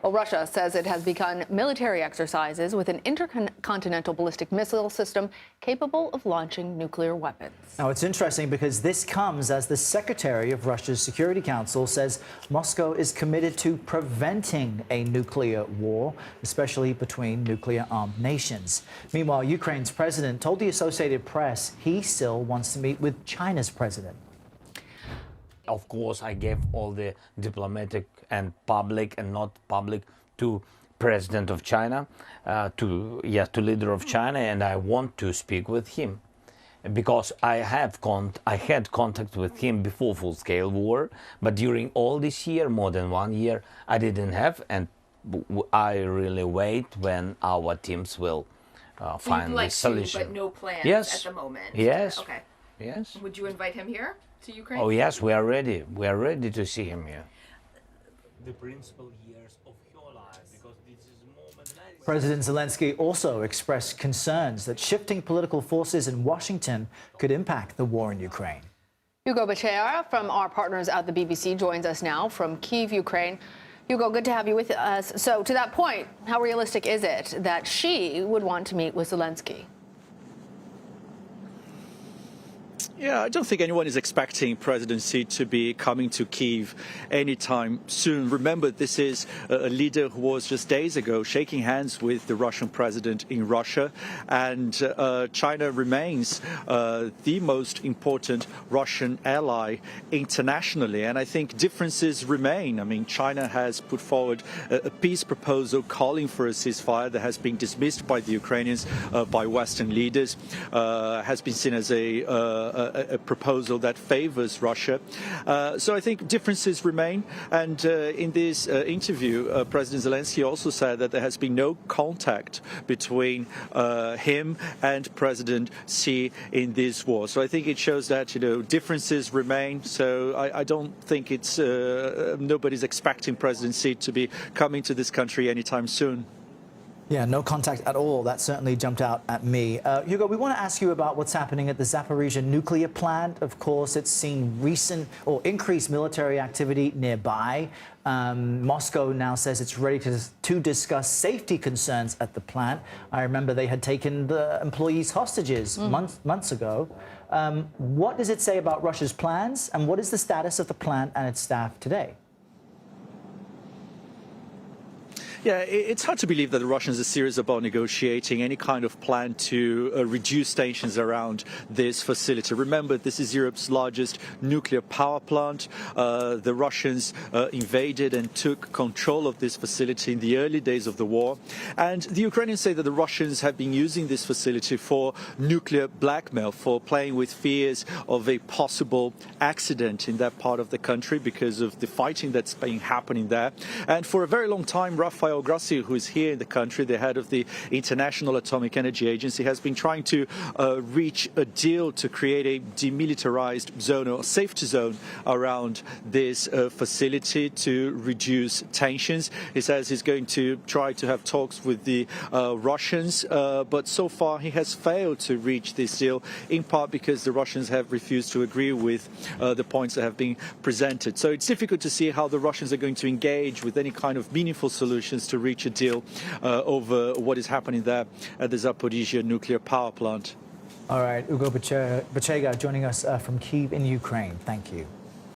Well, Russia says it has begun military exercises with an intercontinental ballistic missile system capable of launching nuclear weapons. Now, it's interesting because this comes as the Secretary of Russia's Security Council says Moscow is committed to preventing a nuclear war, especially between nuclear-armed nations. Meanwhile, Ukraine's president told the Associated Press he still wants to meet with China's president. Of course, I gave all the diplomatic and public and not public to President of China, to leader of China, and I want to speak with him because I had contact with him before full-scale war, but during all this year, more than 1 year, I didn't have, and I really wait when our teams will find the solution. But no plans yes. at the moment. Yes. Okay. Yes. Would you invite him here to Ukraine? Oh yes, we are ready. We are ready to see him here. The principal years of your life, because this is a moment. President Zelenskyy also expressed concerns that shifting political forces in Washington could impact the war in Ukraine. Hugo Bachera from our partners at the BBC joins us now from Kyiv, Ukraine. Hugo, good to have you with us. So to that point, how realistic is it that Xi would want to meet with Zelenskyy? Yeah, I don't think anyone is expecting President Xi to be coming to Kyiv anytime soon. Remember, this is a leader who was just days ago shaking hands with the Russian president in Russia, and China remains the most important Russian ally internationally. And I think differences remain. I mean, China has put forward a peace proposal calling for a ceasefire that has been dismissed by the Ukrainians, by Western leaders, has been seen as a proposal that favors Russia. So I think differences remain. And in this interview, President Zelenskyy also said that there has been no contact between him and President Xi in this war. So I think it shows that, differences remain. So I don't think it's nobody's expecting President Xi to be coming to this country anytime soon. Yeah, no contact at all. That certainly jumped out at me. Hugo, we want to ask you about what's happening at the Zaporizhia nuclear plant. Of course, it's seen recent or increased military activity nearby. Moscow now says it's ready to discuss safety concerns at the plant. I remember they had taken the employees hostages months ago. What does it say about Russia's plans, and what is the status of the plant and its staff today? Yeah, it's hard to believe that the Russians are serious about negotiating any kind of plan to reduce tensions around this facility. Remember, this is Europe's largest nuclear power plant. The Russians invaded and took control of this facility in the early days of the war. And the Ukrainians say that the Russians have been using this facility for nuclear blackmail, for playing with fears of a possible accident in that part of the country because of the fighting that's been happening there. And for a very long time, Rafael Grossi, who is here in the country, the head of the International Atomic Energy Agency, has been trying to reach a deal to create a demilitarized zone or safety zone around this facility to reduce tensions. He says he's going to try to have talks with the Russians, but so far he has failed to reach this deal, in part because the Russians have refused to agree with the points that have been presented. So it's difficult to see how the Russians are going to engage with any kind of meaningful solutions to reach a deal over what is happening there at the Zaporizhia nuclear power plant. All right, Hugo Bachega joining us from Kyiv in Ukraine. Thank you.